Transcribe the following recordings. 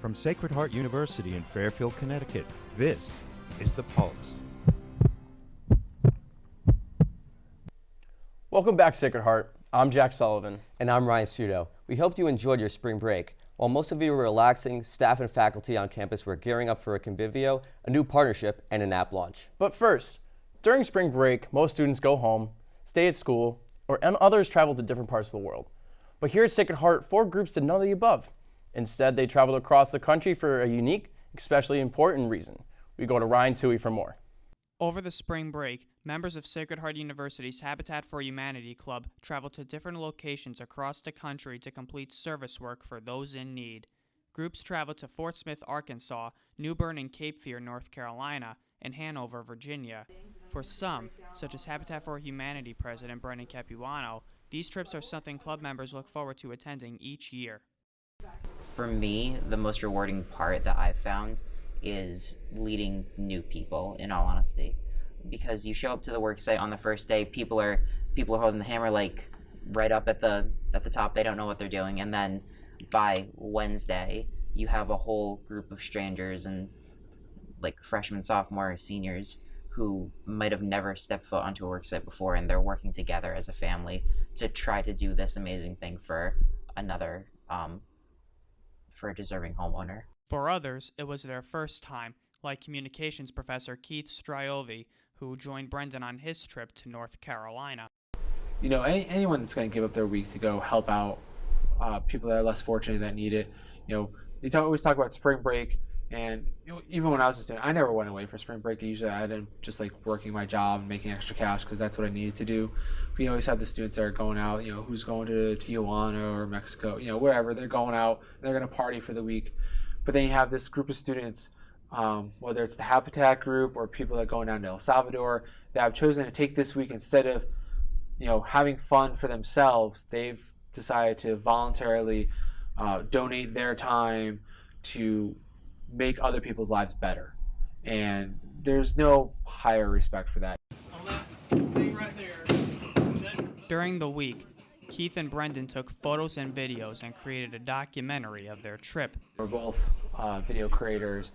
From Sacred Heart University in Fairfield, Connecticut, this is The Pulse. Welcome back, Sacred Heart. I'm Jack Sullivan. And I'm Ryan Sudo. We hope you enjoyed your spring break. While most of you were relaxing, staff and faculty on campus were gearing up for a convivio, a new partnership, and an app launch. But first, during spring break, most students go home, stay at school, and others travel to different parts of the world. But here at Sacred Heart, 4 groups did none of the above. Instead, they traveled across the country for a unique, especially important reason. We go to Ryan Toohey for more. Over the spring break, members of Sacred Heart University's Habitat for Humanity Club traveled to different locations across the country to complete service work for those in need. Groups traveled to Fort Smith, Arkansas, New Bern and Cape Fear, North Carolina, and Hanover, Virginia. For some, such as Habitat for Humanity President Brendan Capuano, these trips are something club members look forward to attending each year. For me, the most rewarding part that I've found is leading new people, in all honesty, because you show up to the work site on the first day, people are holding the hammer like right up at the top. They don't know what they're doing, and then by Wednesday you have a whole group of strangers and like freshmen, sophomores, seniors who might have never stepped foot onto a work site before, and they're working together as a family to try to do this amazing thing for another for a deserving homeowner. For others, it was their first time, like communications professor Keith Striovi, who joined Brendan on his trip to North Carolina. You know, anyone that's going to give up their week to go help out people that are less fortunate that need it. You know, they always talk about spring break, and even when I was a student, I never went away for spring break. Usually I had just like working my job and making extra cash because that's what I needed to do. But you always have the students that are going out, you know, who's going to Tijuana or Mexico, you know, wherever. They're going out, they're going to party for the week. But then you have this group of students, whether it's the Habitat group or people that are going down to El Salvador, that have chosen to take this week instead of, you know, having fun for themselves. They've decided to voluntarily donate their time to make other people's lives better. And there's no higher respect for that. During the week, Keith and Brendan took photos and videos and created a documentary of their trip. We're both video creators.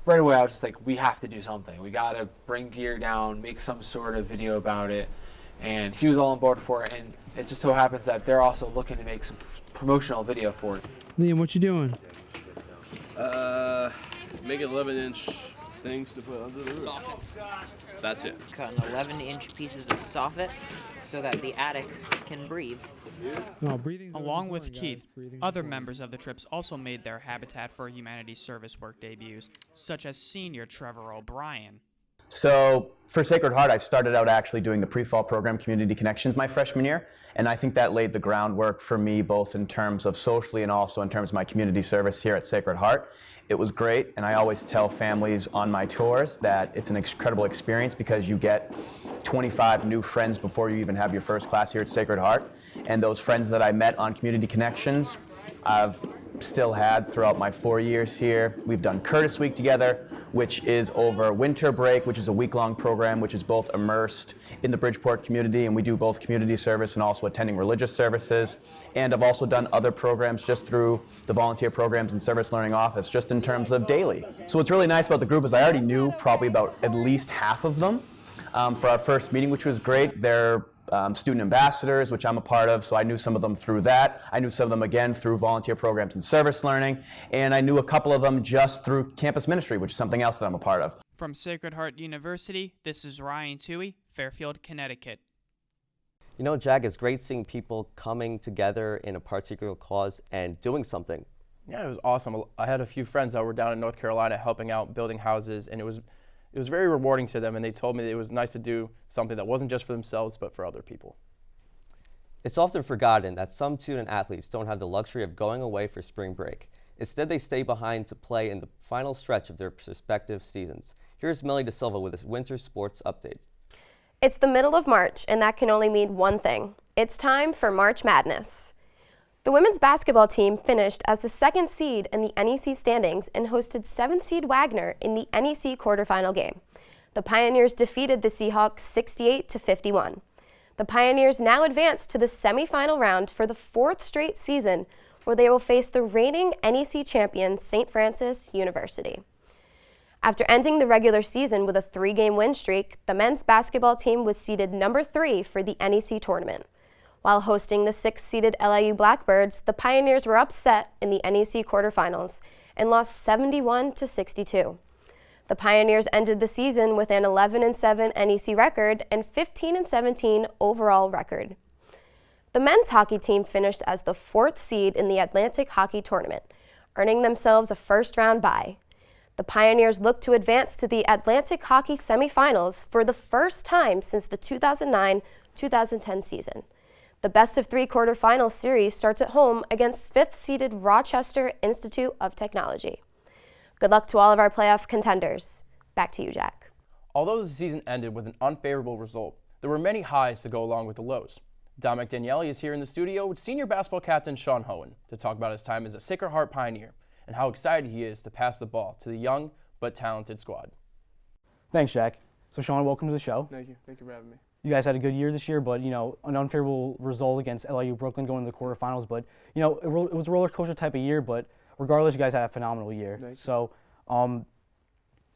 Right away I was just like, we have to do something. We got to bring gear down, make some sort of video about it. And he was all on board for it, and it just so happens that they're also looking to make some promotional video for it. Liam, what you doing? Making 11-inch things to put under the roof. Soffits. That's it. Cutting 11-inch pieces of soffit so that the attic can breathe. No, Along with Keith, other members of the trips also made their Habitat for Humanity service work debuts, such as senior Trevor O'Brien. So for Sacred Heart, I started out actually doing the pre-fall program, Community Connections, my freshman year, and I think that laid the groundwork for me both in terms of socially and also in terms of my community service here at Sacred Heart. It was great, and I always tell families on my tours that it's an incredible experience because you get 25 new friends before you even have your first class here at Sacred Heart, and those friends that I met on Community Connections, I've still had throughout my 4 years here. We've done Curtis Week together, which is over winter break, which is a week-long program, which is both immersed in the Bridgeport community, and we do both community service and also attending religious services. And I've also done other programs just through the volunteer programs and service learning office, just in terms of daily. So what's really nice about the group is I already knew probably about at least half of them for our first meeting, which was great. They're student ambassadors, which I'm a part of, so I knew some of them through that. I knew some of them again through volunteer programs and service learning, and I knew a couple of them just through campus ministry, which is something else that I'm a part of. From Sacred Heart University, this is Ryan Toohey, Fairfield, Connecticut. You know, Jack, it's great seeing people coming together in a particular cause and doing something. Yeah, it was awesome. I had a few friends that were down in North Carolina helping out building houses, and it was very rewarding to them, and they told me that it was nice to do something that wasn't just for themselves but for other people. It's often forgotten that some student athletes don't have the luxury of going away for spring break. Instead, they stay behind to play in the final stretch of their respective seasons. Here's Millie De Silva with a winter sports update. It's the middle of March, and that can only mean one thing. It's time for March Madness. The women's basketball team finished as the 2nd seed in the NEC standings and hosted 7th seed Wagner in the NEC quarterfinal game. The Pioneers defeated the Seahawks 68-51. The Pioneers now advance to the semifinal round for the 4th straight season, where they will face the reigning NEC champion St. Francis University. After ending the regular season with a 3-game win streak, the men's basketball team was seeded number 3 for the NEC tournament. While hosting the 6th-seeded LIU Blackbirds, the Pioneers were upset in the NEC quarterfinals and lost 71-62. The Pioneers ended the season with an 11-7 NEC record and 15-17 overall record. The men's hockey team finished as the 4th seed in the Atlantic Hockey Tournament, earning themselves a first-round bye. The Pioneers look to advance to the Atlantic Hockey semifinals for the first time since the 2009-2010 season. The best-of-3 quarterfinal series starts at home against 5th-seeded Rochester Institute of Technology. Good luck to all of our playoff contenders. Back to you, Jack. Although the season ended with an unfavorable result, there were many highs to go along with the lows. Dominic Daniele is here in the studio with senior basketball captain Sean Hohen to talk about his time as a Sacred Heart Pioneer and how excited he is to pass the ball to the young but talented squad. Thanks, Jack. So, Sean, welcome to the show. Thank you. Thank you for having me. You guys had a good year this year, but, an unfavorable result against LIU Brooklyn going to the quarterfinals. But, it was a roller coaster type of year, but regardless, you guys had a phenomenal year. Thank you. So,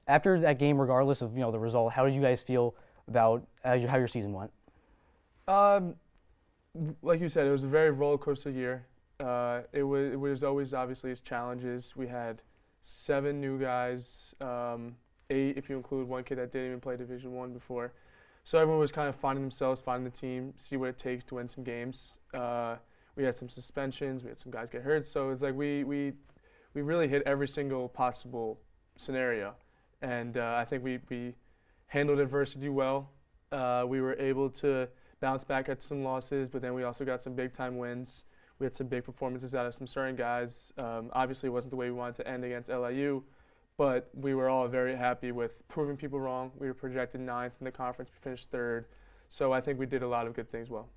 after that game, regardless of, the result, how did you guys feel about how your season went? Like you said, it was a very roller coaster year. It was always obviously its challenges. We had 7 new guys, 8 if you include one kid that didn't even play Division I before. So everyone was kind of finding themselves, finding the team, see what it takes to win some games. We had some suspensions, we had some guys get hurt, so it's like we really hit every single possible scenario, and I think we handled adversity well. We were able to bounce back at some losses, but then we also got some big-time wins. We had some big performances out of some certain guys. Obviously, it wasn't the way we wanted to end against LIU, but we were all very happy with proving people wrong. We were projected 9th in the conference. We finished 3rd. So I think we did a lot of good things well.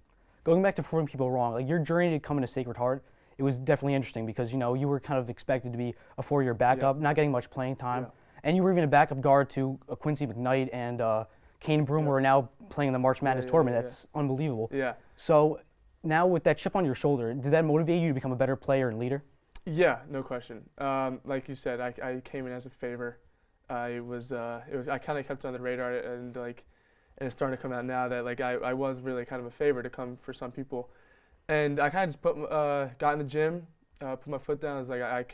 Going back to proving people wrong, like your journey to come into Sacred Heart, it was definitely interesting because, you were kind of expected to be a 4-year backup, not getting much playing time. And you were even a backup guard to Quincy McKnight and Kane Broom, who are now playing in the March Madness tournament. That's unbelievable. Yeah. So now with that chip on your shoulder, did that motivate you to become a better player and leader? Yeah, no question. Like you said, I came in as a favor. I kind of kept on the radar, and it's starting to come out now that I was really kind of a favor to come for some people, and I kind of just got in the gym, put my foot down. I was like, I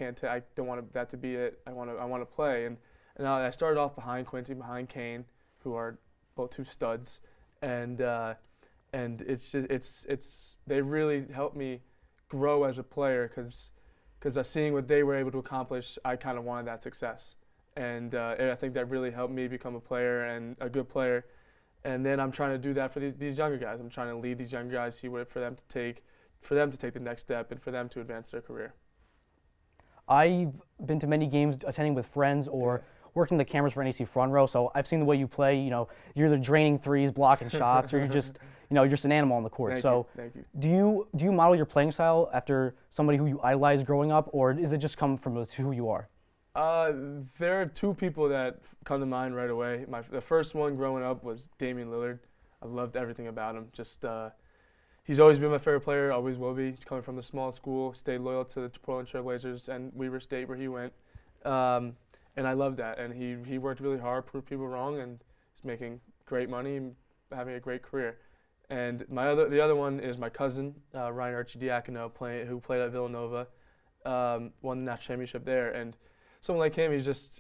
don't want that to be it. I want to play, and I started off behind Quincy, behind Kane, who are both 2 studs, and they really helped me grow as a player because seeing what they were able to accomplish, I kind of wanted that success. And I think that really helped me become a player and a good player. And then I'm trying to do that for these younger guys. I'm trying to lead these younger guys, see what for them to take the next step and for them to advance their career. I've been to many games attending with friends or working the cameras for NEC front row, so I've seen the way you play. You're either draining threes, blocking shots, or you're just an animal on the court. Thank you. Do you model your playing style after somebody who you idolized growing up, or does it just come from who you are? There are 2 people that come to mind right away. The first one growing up was Damian Lillard. I loved everything about him. He's always been my favorite player, always will be. He's coming from a small school, stayed loyal to the Portland Trail Blazers and Weber State where he went. And I love that. And he worked really hard, proved people wrong, and he's making great money and having a great career. And the other one is my cousin, Ryan Archidiacono, who played at Villanova, won the national championship there. And someone like him,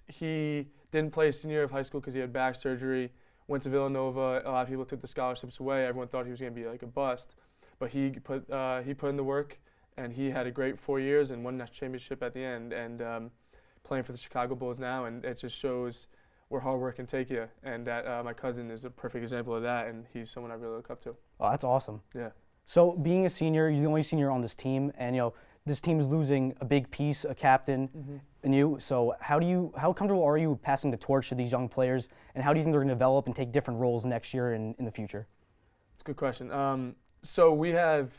he didn't play senior year of high school because he had back surgery, went to Villanova. A lot of people took the scholarships away. Everyone thought he was going to be like a bust. But he put in the work, and he had a great 4 years and won that championship at the end. And playing for the Chicago Bulls now, and it just shows where hard work can take you. And that my cousin is a perfect example of that, and he's someone I really look up to. Oh, that's awesome. Yeah. So being a senior, you're the only senior on this team, and this team is losing a big piece, a captain, in you. So how comfortable are you passing the torch to these young players, and how do you think they're going to develop and take different roles next year and in the future? It's a good question. So we have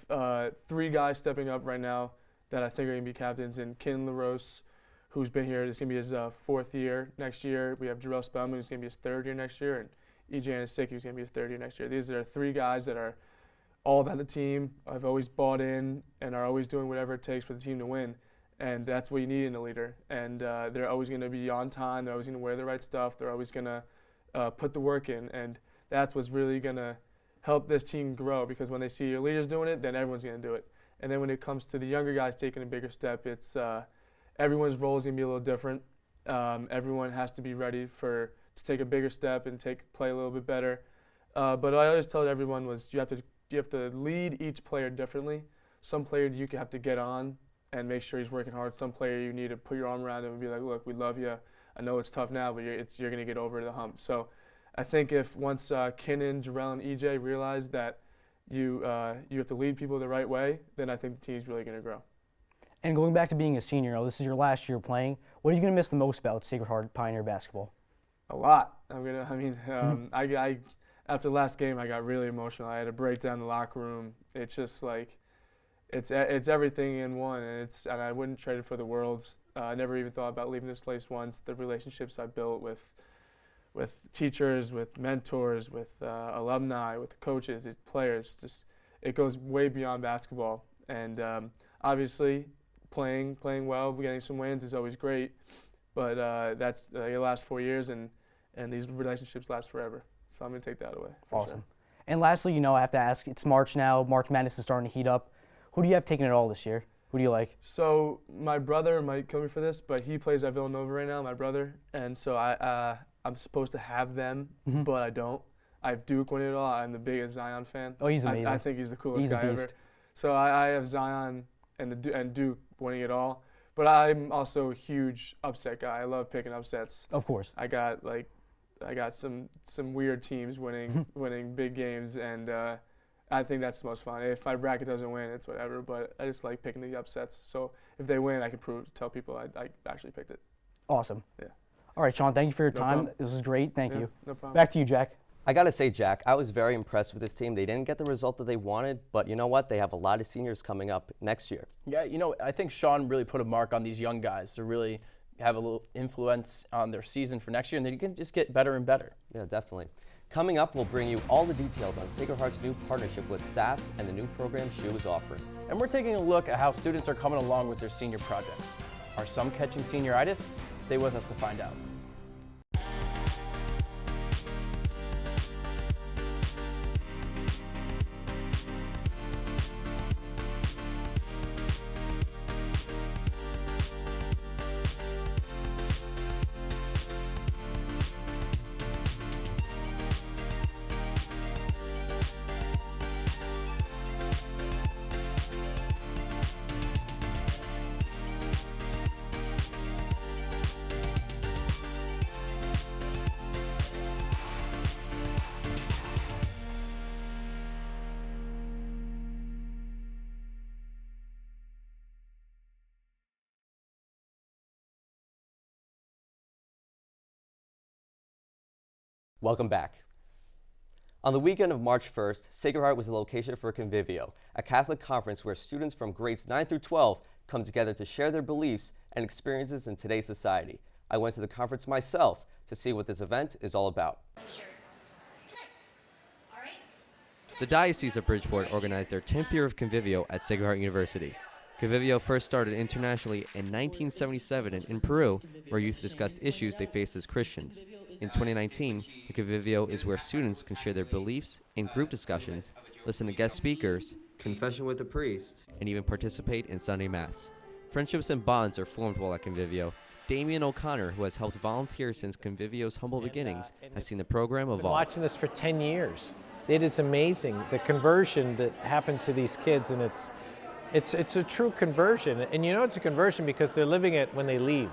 3 guys stepping up right now that I think are going to be captains, and Ken LaRose, who's been here. This is going to be his 4th year next year. We have Jarrell Spellman, who's going to be his 3rd year next year, and E.J. Anasicki, who's going to be his 3rd year next year. These are 3 guys that are all about the team. I've always bought in and are always doing whatever it takes for the team to win. And that's what you need in a leader. And they're always going to be on time. They're always going to wear the right stuff. They're always going to put the work in. And that's what's really going to help this team grow, because when they see your leaders doing it, then everyone's going to do it. And then when it comes to the younger guys taking a bigger step, it's everyone's role is going to be a little different. Everyone has to be ready to take a bigger step and play a little bit better. But I always tell everyone was you have to lead each player differently. Some player you have to get on and make sure he's working hard. Some player you need to put your arm around him and be like, look, we love you. I know it's tough now, but you're going to get over the hump. So I think if once Kinnan, Jarrell, and EJ realize that you have to lead people the right way, then I think the team's really going to grow. And going back to being a senior, this is your last year playing. What are you going to miss the most about Sacred Heart Pioneer basketball? A lot. I after the last game, I got really emotional. I had to break down the locker room. It's just like, it's everything in one, and I wouldn't trade it for the world. I never even thought about leaving this place once. The relationships I built with teachers, with mentors, with alumni, with coaches, players, it goes way beyond basketball. And obviously, playing well, getting some wins is always great, but that's your last 4 years, and these relationships last forever. So I'm going to take that away. Awesome. Sure. And lastly, I have to ask, it's March now. March Madness is starting to heat up. Who do you have taking it all this year? Who do you like? So my brother might kill me for this, but he plays at Villanova right now, my brother, and so I'm supposed to have them, but I don't. I have Duke winning it all. I'm the biggest Zion fan. Oh, he's amazing. I think he's the coolest guy ever. So I have Zion and Duke winning it all, but I'm also a huge upset guy. I love picking upsets. Of course. I got some weird teams winning big games, and I think that's the most fun. If my bracket doesn't win, it's whatever, but I just like picking the upsets. So if they win, I can tell people I actually picked it. Awesome. Yeah. All right, Sean, thank you for your No time. problem. This was great. Thank you. No problem. Back to you, Jack. I got to say, Jack, I was very impressed with this team. They didn't get the result that they wanted, but you know what? They have a lot of seniors coming up next year. Yeah, I think Sean really put a mark on these young guys to really have a little influence on their season for next year, and they can just get better and better. Yeah, definitely. Coming up, we'll bring you all the details on Sacred Heart's new partnership with SAS and the new program she is offering. And we're taking a look at how students are coming along with their senior projects. Are some catching senioritis? Stay with us to find out. Welcome back. On the weekend of March 1st, Sacred Heart was the location for Convivio, a Catholic conference where students from grades 9 through 12 come together to share their beliefs and experiences in today's society. I went to the conference myself to see what this event is all about. The Diocese of Bridgeport organized their 10th year of Convivio at Sacred Heart University. Convivio first started internationally in 1977 in Peru, where youth discussed issues they faced as Christians. In 2019, the Convivio is where students can share their beliefs in group discussions, listen to guest speakers, confession with the priest, and even participate in Sunday Mass. Friendships and bonds are formed while at Convivio. Damian O'Connor, who has helped volunteer since Convivio's humble beginnings, has seen the program evolve. I've been watching this for 10 years. It is amazing, the conversion that happens to these kids, and it's a true conversion. And it's a conversion because they're living it when they leave.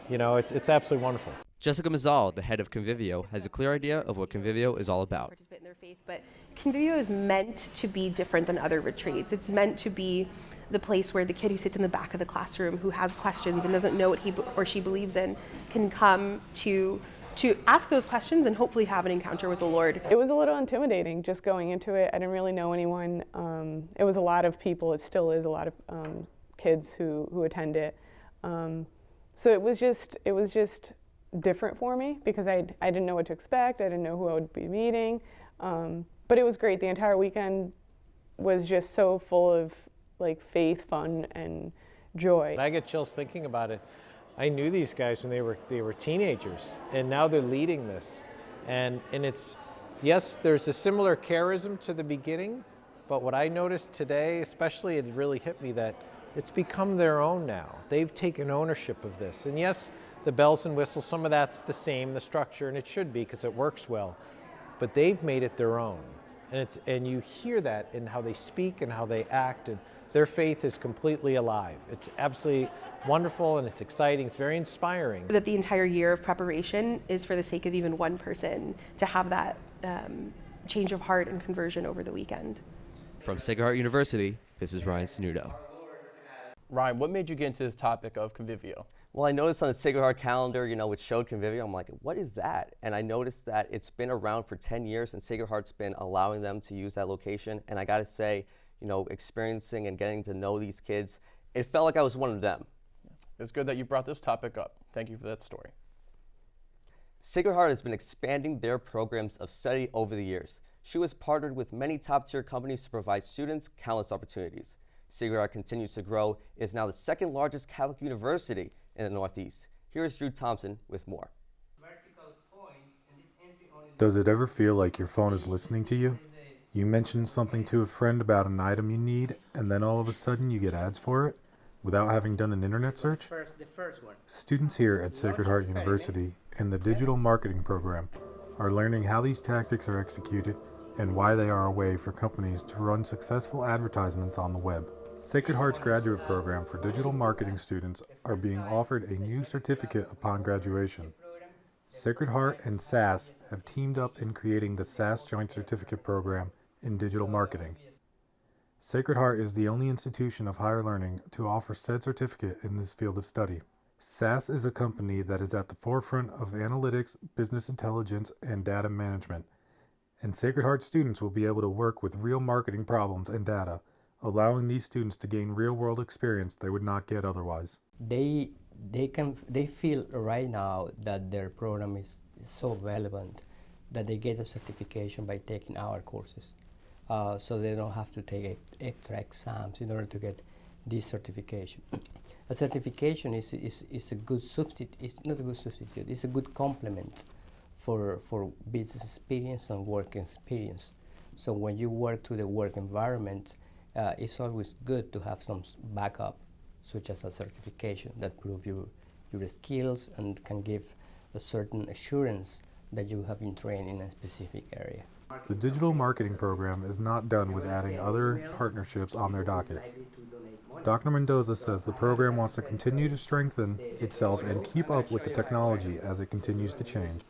It's absolutely wonderful. Jessica Mazzal, the head of Convivio, has a clear idea of what Convivio is all about. Participate in their faith, but Convivio is meant to be different than other retreats. It's meant to be the place where the kid who sits in the back of the classroom, who has questions and doesn't know what he or she believes in, can come to ask those questions and hopefully have an encounter with the Lord. It was a little intimidating just going into it. I didn't really know anyone. It was a lot of people. It still is a lot of kids who attend it. So it was just different for me because I didn't know what to expect. I didn't know who I would be meeting. But it was great. The entire weekend was just so full of like faith, fun, and joy. I get chills thinking about it. I knew these guys when they were teenagers, and now they're leading this. And it's, yes, there's a similar charism to the beginning, but what I noticed today, especially, it really hit me that it's become their own now. They've taken ownership of this. And yes, the bells and whistles, some of that's the same, the structure, and it should be because it works well. But they've made it their own. And you hear that in how they speak and how they act, and their faith is completely alive. It's absolutely wonderful, and it's exciting. It's very inspiring. That the entire year of preparation is for the sake of even one person to have that change of heart and conversion over the weekend. From Sacred Heart University, this is Ryan Snudo. Ryan, what made you get into this topic of Convivio? Well, I noticed on the Sacred Heart calendar, which showed Convivio, I'm like, what is that? And I noticed that it's been around for 10 years, and Sacred Heart's been allowing them to use that location. And I got to say, experiencing and getting to know these kids, it felt like I was one of them. It's good that you brought this topic up. Thank you for that story. Sacred Heart has been expanding their programs of study over the years. She was partnered with many top-tier companies to provide students countless opportunities. Sacred Heart continues to grow, is now the second largest Catholic university in the Northeast. Here's Drew Thompson with more. Does it ever feel like your phone is listening to you? You mention something to a friend about an item you need, and then all of a sudden you get ads for it without having done an internet search? Students here at Sacred Heart University in the digital marketing program are learning how these tactics are executed and why they are a way for companies to run successful advertisements on the web. Sacred Heart's graduate program for digital marketing students are being offered a new certificate upon graduation. Sacred Heart and SAS have teamed up in creating the SAS Joint Certificate Program in digital marketing. Sacred Heart is the only institution of higher learning to offer said certificate in this field of study. SAS is a company that is at the forefront of analytics, business intelligence, and data management. And Sacred Heart students will be able to work with real marketing problems and data, allowing these students to gain real-world experience they would not get otherwise. They feel right now that their program is so relevant that they get a certification by taking our courses. So they don't have to take extra exams in order to get this certification. A certification is a good substitute. It's not a good substitute. It's a good complement for business experience and work experience. So when you work to the work environment, it's always good to have some backup, such as a certification that proves your skills and can give a certain assurance that you have been trained in a specific area. The digital marketing program is not done with adding other partnerships on their docket. Dr. Mendoza says the program wants to continue to strengthen itself and keep up with the technology as it continues to change.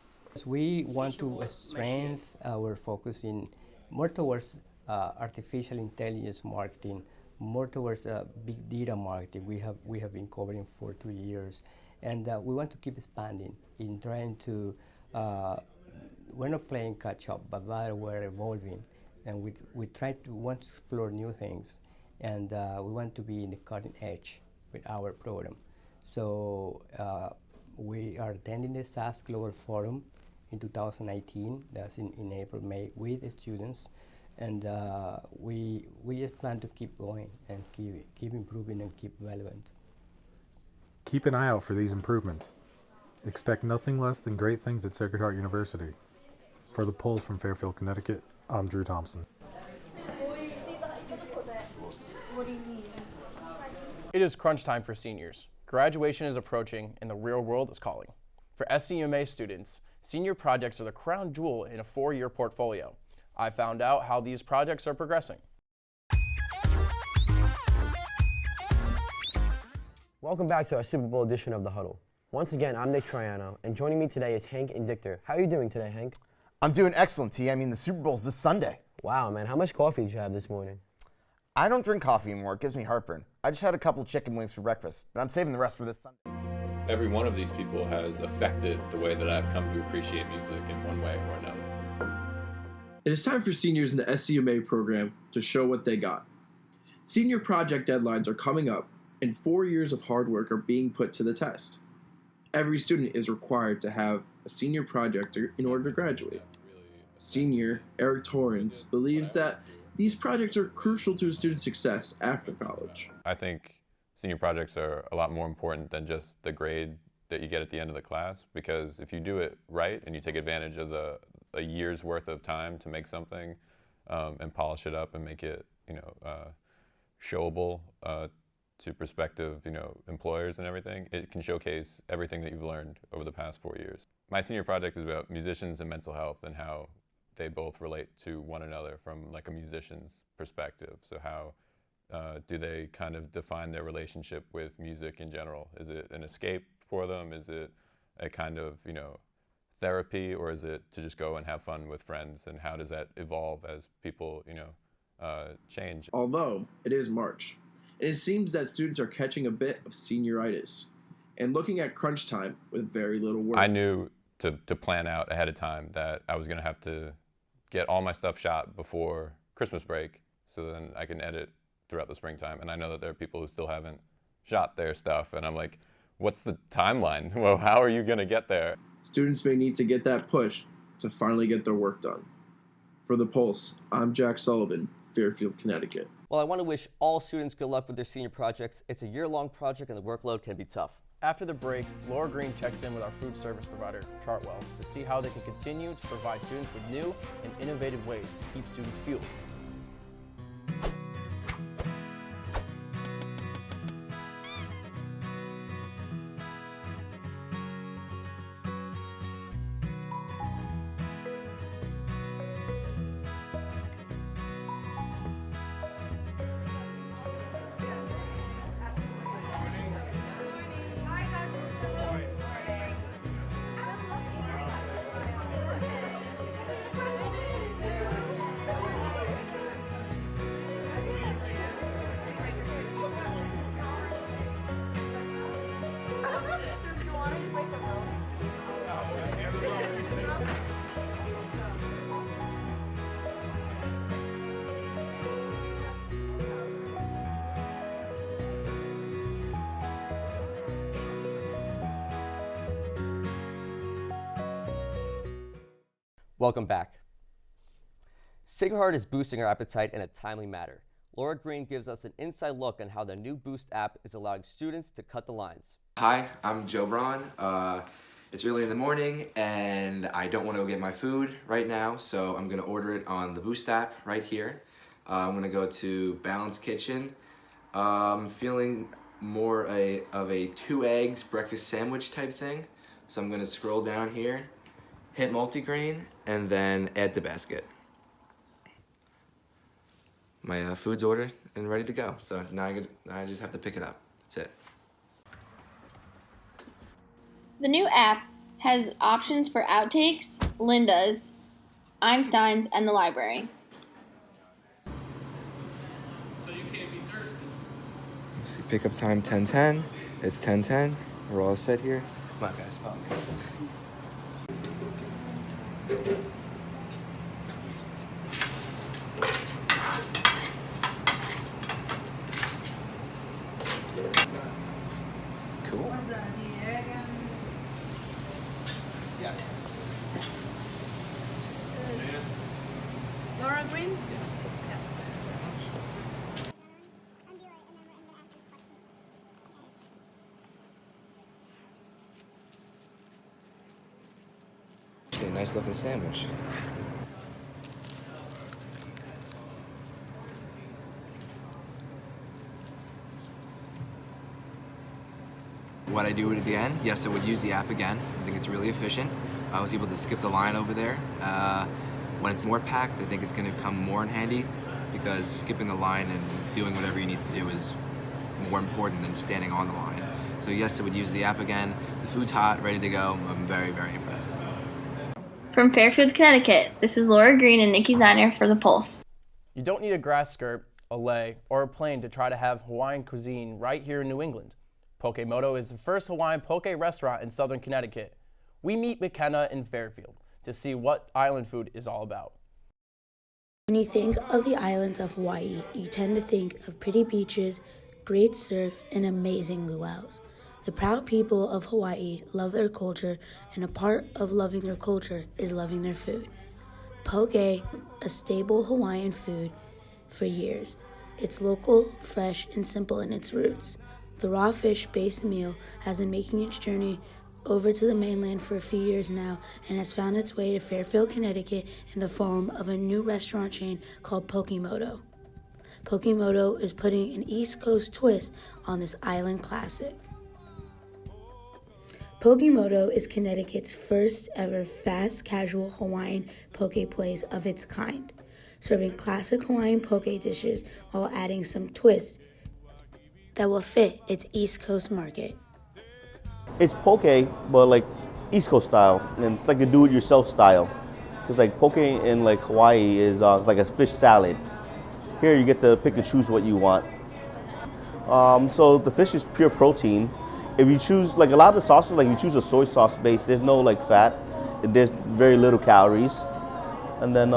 We want to strengthen our focus in more towards artificial intelligence marketing, more towards big data marketing. We have been covering for 2 years, and we want to keep expanding in trying to. We're not playing catch up, but rather we're evolving, and we want to explore new things, and we want to be in the cutting edge with our program. So we are attending the SAS Global Forum in 2019. That's in April, May, with the students. And we just plan to keep going and keep improving and keep relevant. Keep an eye out for these improvements. Expect nothing less than great things at Sacred Heart University. For the Pulse from Fairfield, Connecticut, I'm Drew Thompson. It is crunch time for seniors. Graduation is approaching and the real world is calling. For SCUMA students, senior projects are the crown jewel in a 4-year portfolio. I found out how these projects are progressing. Welcome back to our Super Bowl edition of The Huddle. Once again, I'm Nick Triano, and joining me today is Hank and Dictor. How are you doing today, Hank? I'm doing excellent, T. I mean, the Super Bowl's this Sunday. Wow, man. How much coffee did you have this morning? I don't drink coffee anymore. It gives me heartburn. I just had a couple chicken wings for breakfast, and I'm saving the rest for this Sunday. Every one of these people has affected the way that I've come to appreciate music in one way or another. It is time for seniors in the SCUMA program to show what they got. Senior project deadlines are coming up, and 4 years of hard work are being put to the test. Every student is required to have a senior project in order to graduate. Senior Eric Torrance believes that These projects are crucial to a student's success after college. I think senior projects are a lot more important than just the grade that you get at the end of the class, because if you do it right and you take advantage of a year's worth of time to make something and polish it up and make it, showable to prospective, employers and everything, it can showcase everything that you've learned over the past 4 years. My senior project is about musicians and mental health and how they both relate to one another from like a musician's perspective. So how do they kind of define their relationship with music in general? Is it an escape for them? Is it a kind of, therapy, or is it to just go and have fun with friends? And how does that evolve as people, change? Although it is March, and it seems that students are catching a bit of senioritis and looking at crunch time with very little work. I knew to plan out ahead of time that I was going to have to get all my stuff shot before Christmas break, so then I can edit throughout the springtime. And I know that there are people who still haven't shot their stuff, and I'm like, what's the timeline? Well, how are you going to get there? Students may need to get that push to finally get their work done. For The Pulse, I'm Jack Sullivan, Fairfield, Connecticut. Well, I want to wish all students good luck with their senior projects. It's a year-long project and the workload can be tough. After the break, Laura Green checks in with our food service provider, Chartwell, to see how they can continue to provide students with new and innovative ways to keep students fueled. Welcome back. Sacred Heart is boosting our appetite in a timely manner. Laura Green gives us an inside look on how the new Boost app is allowing students to cut the lines. Hi, I'm Joe Braun. It's early in the morning and I don't want to go get my food right now, so I'm going to order it on the Boost app right here. I'm going to go to Balance Kitchen. I'm feeling more of a 2 eggs breakfast sandwich type thing, so I'm going to scroll down here, hit multigrain, and then add to basket. My food's ordered and ready to go, so now I just have to pick it up. That's it. The new app has options for Outtakes, Linda's, Einstein's, and the library. So you can't be thirsty. See, pickup time 10:10. It's 10:10. We're all set here. Come on, guys, follow me. Cool. Yes. Laura Green? Actually, a nice looking sandwich. Would I do it again? Yes, I would use the app again. I think it's really efficient. I was able to skip the line over there. When it's more packed, I think it's going to come more in handy, because skipping the line and doing whatever you need to do is more important than standing on the line. So yes, I would use the app again. The food's hot, ready to go. I'm very, very impressed. From Fairfield, Connecticut, this is Laura Green and Nikki Ziner for The Pulse. You don't need a grass skirt, a lei, or a plane to try to have Hawaiian cuisine right here in New England. Pokey Moto is the first Hawaiian poke restaurant in southern Connecticut. We meet McKenna in Fairfield to see what island food is all about. When you think of the islands of Hawaii, you tend to think of pretty beaches, great surf, and amazing luau's. The proud people of Hawaii love their culture, and a part of loving their culture is loving their food. Poke, a staple Hawaiian food, for years. It's local, fresh, and simple in its roots. The raw fish-based meal has been making its journey over to the mainland for a few years now and has found its way to Fairfield, Connecticut in the form of a new restaurant chain called Pokey Moto. Pokey Moto is putting an East Coast twist on this island classic. Pokey Moto is Connecticut's first ever fast casual Hawaiian poke place of its kind, serving classic Hawaiian poke dishes while adding some twists that will fit its East Coast market. It's poke, but like East Coast style, and it's like a do-it-yourself style. Because like poke in like Hawaii is like a fish salad. Here you get to pick and choose what you want. So the fish is pure protein. If you choose, like a lot of the sauces, like you choose a soy sauce base, there's no like fat, there's very little calories. And then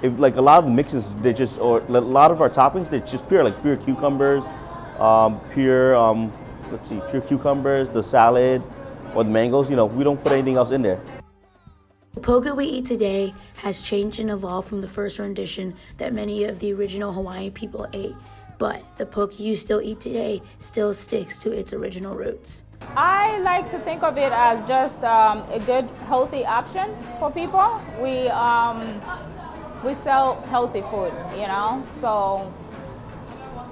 if like a lot of the mixes, they're just, or a lot of our toppings, they're just pure, like pure cucumbers, pure cucumbers, the salad, or the mangoes, we don't put anything else in there. The poke we eat today has changed and evolved from the first rendition that many of the original Hawaiian people ate, but the poke you still eat today still sticks to its original roots. I like to think of it as just a good, healthy option for people. We sell healthy food, so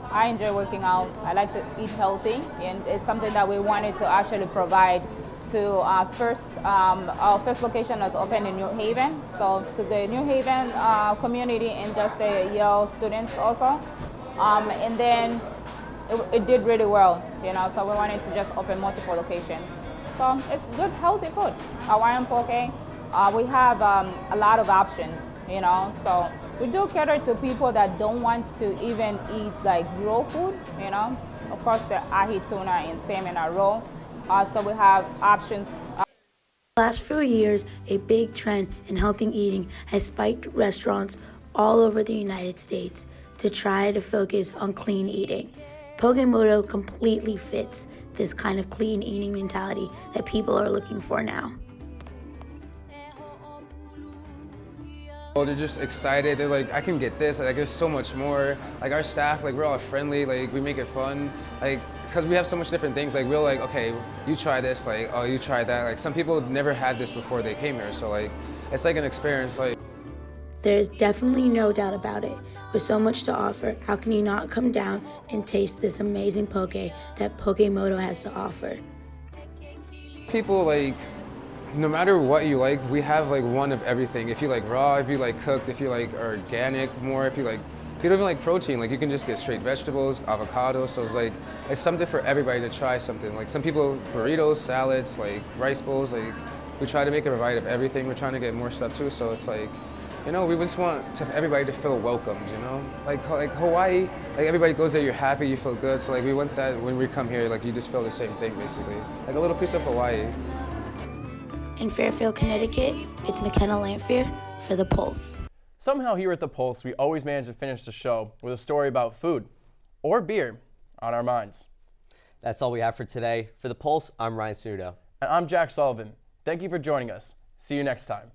I enjoy working out. I like to eat healthy, and it's something that we wanted to actually provide to our first location that's open in New Haven. So to the New Haven community and just the Yale students also. And then it did really well, so we wanted to just open multiple locations. So it's good, healthy food. Hawaiian poke, we have a lot of options, so we do cater to people that don't want to even eat like raw food, Of course, the ahi tuna and salmon are raw, so we have options. The last few years, a big trend in healthy eating has spiked restaurants all over the United States to try to focus on clean eating. Pokey Moto completely fits this kind of clean eating mentality that people are looking for now. Well, they're just excited. They're like, I can get this. Like, there's so much more. Like, our staff, like, we're all friendly. Like, we make it fun. Like, because we have so much different things. Like, we're like, okay, you try this. Like, oh, you try that. Like, some people never had this before they came here. So, like, it's like an experience. Like, there's definitely no doubt about it. With so much to offer, how can you not come down and taste this amazing poke that Pokey Moto has to offer? people, like, no matter what you like, we have like one of everything. If you like raw, if you like cooked, if you like organic more, if you don't even like protein, like you can just get straight vegetables, avocado. So it's like, it's something for everybody to try something. Like some people, burritos, salads, like rice bowls, like we try to make a variety of everything. We're trying to get more stuff too. So it's like, you know, we just want everybody to feel welcomed, you know? Like Hawaii, like everybody goes there, you're happy, you feel good. So like we want that when we come here, like you just feel the same thing basically. Like a little piece of Hawaii. In Fairfield, Connecticut, it's McKenna Lamphere for The Pulse. Somehow here at The Pulse, we always manage to finish the show with a story about food or beer on our minds. That's all we have for today. For The Pulse, I'm Ryan Sudo. And I'm Jack Sullivan. Thank you for joining us. See you next time.